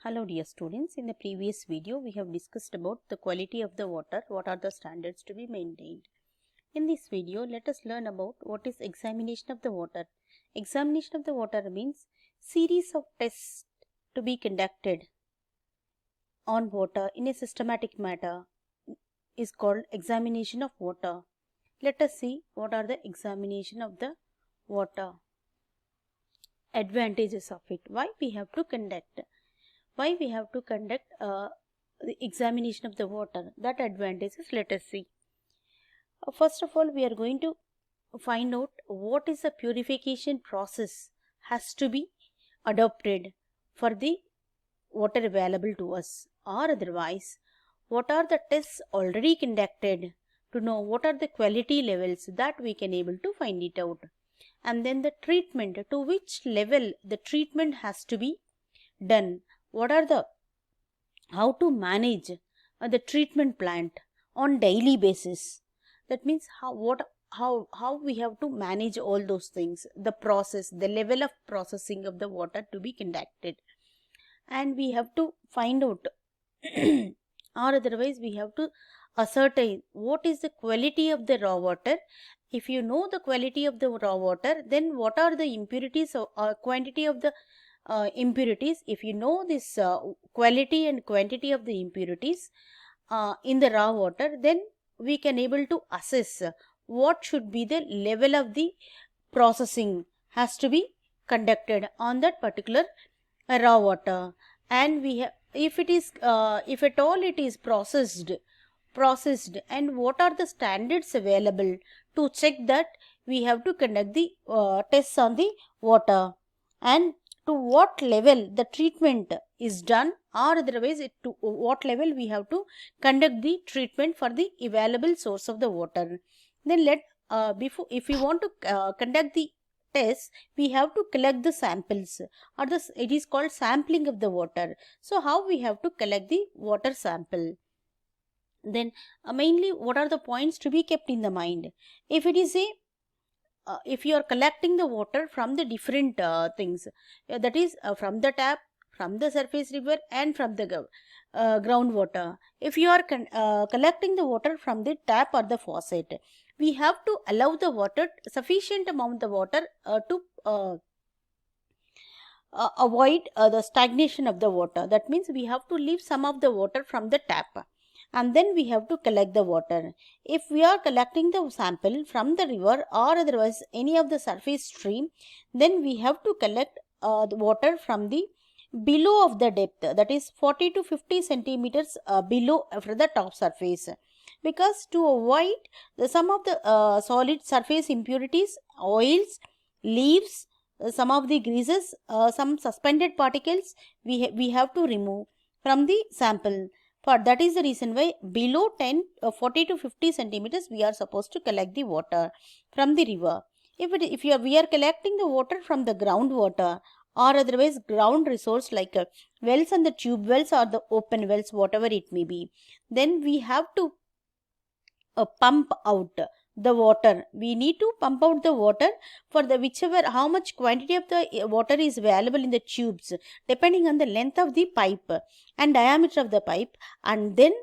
Hello dear students, in the previous video we have discussed about the quality of the water, what are the standards to be maintained. In this video let us learn about what is examination of the water. Examination of the water means series of tests to be conducted on water in a systematic manner is called examination of water. Let us see what are the examination of the water. Advantages of it, why we have to conduct the examination of the water, that advantages let us see. First of all, we are going to find out what is the purification process has to be adopted for the water available to us, or otherwise what are the tests already conducted to know what are the quality levels, that we can able to find it out. And then the treatment, to which level the treatment has to be done, what are the how to manage the treatment plant on daily basis. That means how we have to manage all those things, the process, the level of processing of the water to be conducted, and we have to find out or otherwise we have to ascertain what is the quality of the raw water. If you know the quality of the raw water, then what are the impurities or quantity of the impurities. If you know this quality and quantity of the impurities in the raw water, then we can able to assess what should be the level of the processing has to be conducted on that particular raw water. And we have, if it is if at all it is processed, and what are the standards available to check that, we have to conduct the tests on the water, and to what level the treatment is done, or otherwise to what level we have to conduct the treatment for the available source of the water. Then before, if we want to conduct the test, we have to collect the samples, or it is called sampling of the water. So how we have to collect the water sample? Then mainly what are the points to be kept in the mind? If it is a if you are collecting the water from the different things, that is from the tap, from the surface river, and from the groundwater. If you are collecting the water from the tap or the faucet, we have to allow the water, sufficient amount of water to avoid the stagnation of the water. That means we have to leave some of the water from the tap, and then we have to collect the water. If we are collecting the sample from the river or otherwise any of the surface stream, then we have to collect the water from the below of the depth, that is 40 to 50 centimeters below for the top surface, because to avoid some of the solid surface impurities, oils, leaves, some of the greases, some suspended particles we have to remove from the sample. For that is the reason why below 40 to 50 centimeters we are supposed to collect the water from the river. If we are collecting the water from the groundwater or otherwise ground resource like wells and the tube wells or the open wells, whatever it may be, then we have to pump out the water. We need to pump out the water for the whichever, how much quantity of the water is available in the tubes, depending on the length of the pipe and diameter of the pipe. And then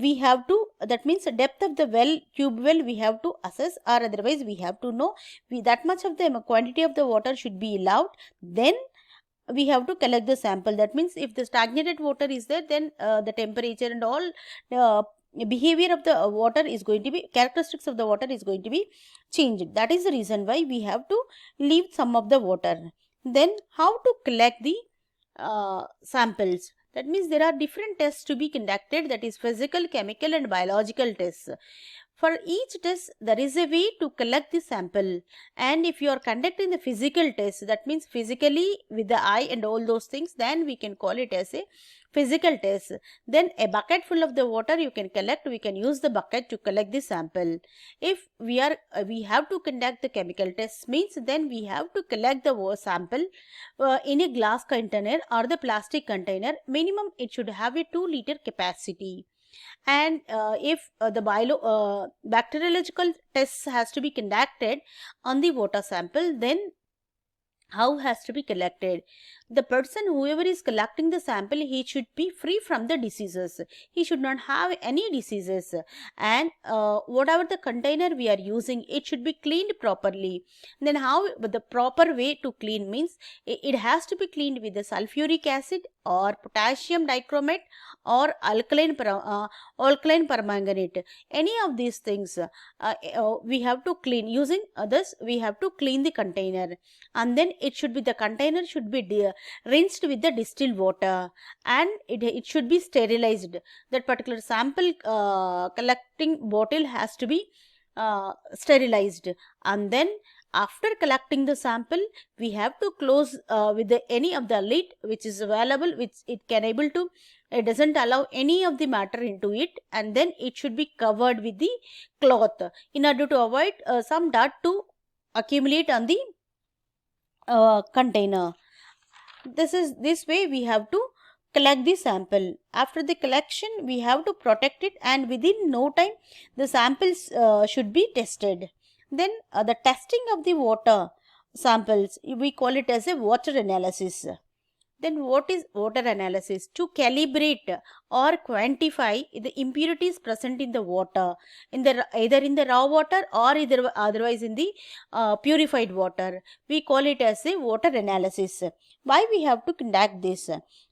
we have to, that means the depth of the well, tube well, we have to assess, or otherwise we have to know that much of the quantity of the water should be allowed. Then we have to collect the sample. That means if the stagnated water is there, then the temperature and all behavior of the water is going to be, characteristics of the water is going to be changed. That is the reason why we have to leave some of the water. Then how to collect the samples? That means there are different tests to be conducted, that is physical, chemical and biological tests. For each test there is a way to collect the sample, and if you are conducting the physical test, that means physically with the eye and all those things, then we can call it as a physical test. Then a bucket full of the water you can collect, we can use the bucket to collect the sample. If we have to conduct the chemical test, means then we have to collect the sample in a glass container or the plastic container. Minimum it should have a 2-liter capacity. And if the bacteriological tests has to be conducted on the water sample, then how has to be collected? the person, whoever is collecting the sample, he should be free from the diseases. He should not have any diseases. And whatever the container we are using, it should be cleaned properly. Then how the proper way to clean means, it has to be cleaned with the sulfuric acid or potassium dichromate or alkaline permanganate. Any of these things we have to clean. Using this, we have to clean the container, and then the container should be rinsed with the distilled water, and it should be sterilized. That particular sample collecting bottle has to be sterilized. And then after collecting the sample, we have to close with any of the lid which is available, which it doesn't allow any of the matter into it, and then it should be covered with the cloth in order to avoid some dirt to accumulate on the container. This way we have to collect the sample. After the collection, we have to protect it, and within no time the samples should be tested. Then the testing of the water samples, we call it as a water analysis. Then what is water analysis? To calibrate or quantify the impurities present in the water, either in the raw water or otherwise in the purified water. We call it as a water analysis. Why we have to conduct this?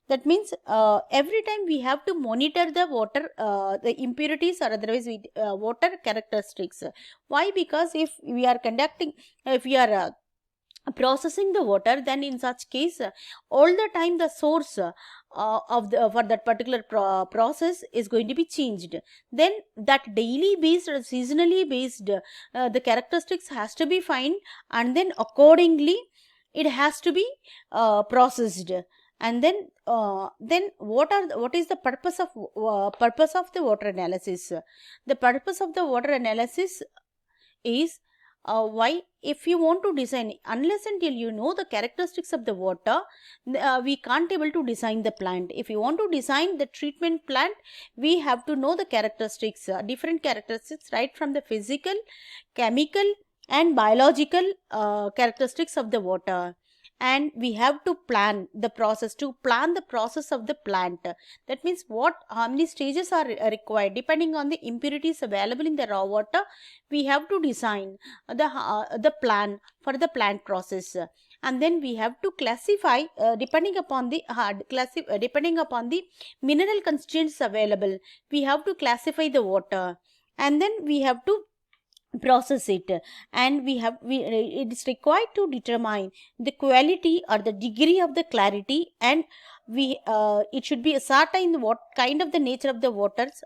That means every time we have to monitor the water, the impurities or otherwise water characteristics. Why? Because if we are processing the water, then in such case all the time the source for that particular process is going to be changed. Then that daily based or seasonally based the characteristics has to be found, and then accordingly it has to be processed. And then what is the purpose of the water analysis? The purpose of the water analysis is why, if you want to design, unless until you know the characteristics of the water, we can't able to design the plant. If you want to design the treatment plant, we have to know the characteristics, different characteristics, right from the physical, chemical and biological characteristics of the water. And we have to plan the process of the plant. That means how many stages are required depending on the impurities available in the raw water. We have to design the plan for the plant process. And then we have to classify depending upon the mineral constituents available. We have to classify the water, and then we have to process it, and it is required to determine the quality or the degree of the clarity, and it should be certain what kind of the nature of the waters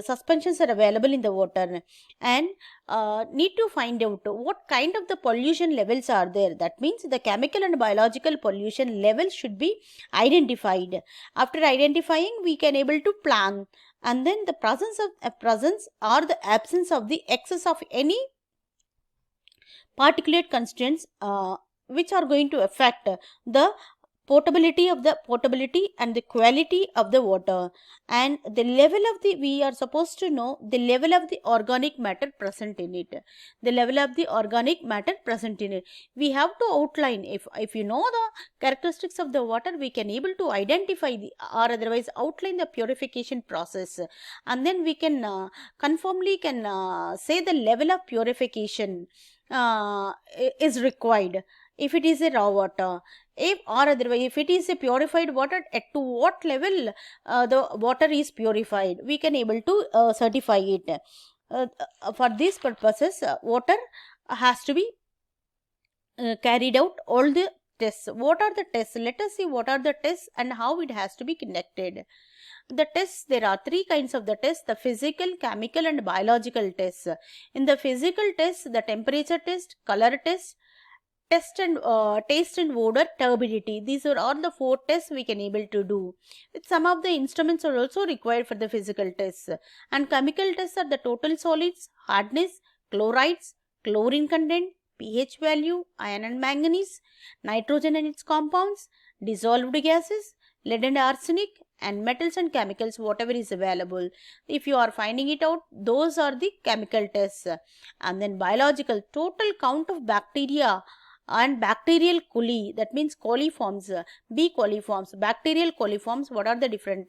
suspensions are available in the water, and need to find out what kind of the pollution levels are there. That means the chemical and biological pollution levels should be identified. After identifying, we can able to plan. And then the presence or the absence of the excess of any particulate constituents which are going to affect the potability and the quality of the water, and the level of we are supposed to know the level of the organic matter present in it. We have to outline. If you know the characteristics of the water, we can able to identify or otherwise outline the purification process, and then we can conformly say the level of purification is required. If it is a raw water, if it is a purified water, to what level the water is purified, we can able to certify it. For these purposes, water has to be carried out all the tests. What are the tests? Let us see what are the tests and how it has to be conducted. The tests, there are three kinds of the tests: the physical, chemical and biological tests. In the physical tests, the temperature test, color test, taste and odor, turbidity. These are all the four tests we can able to do. Some of the instruments are also required for the physical tests. And chemical tests are the total solids, hardness, chlorides, chlorine content, pH value, iron and manganese, nitrogen and its compounds, dissolved gases, lead and arsenic, and metals and chemicals, whatever is available. If you are finding it out, those are the chemical tests. And then biological, total count of bacteria and bacterial coli, that means coliforms, B coliforms, bacterial coliforms. What are the different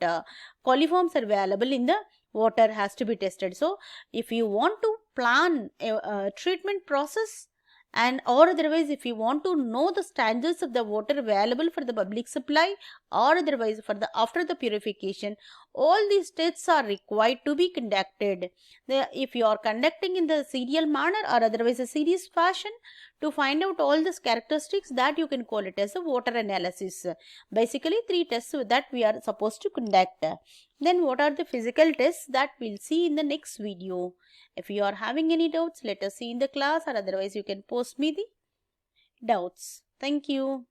coliforms are available in the water has to be tested. So if you want to plan a treatment process, and or otherwise if you want to know the standards of the water available for the public supply, or otherwise for the after the purification, all these tests are required to be conducted. If you are conducting in the serial manner or otherwise a serious fashion, to find out all these characteristics, that you can call it as a water analysis. Basically 3 tests that we are supposed to conduct. Then what are the physical tests, that we'll see in the next video. If you are having any doubts, let us see in the class, or otherwise you can post me the doubts. Thank you.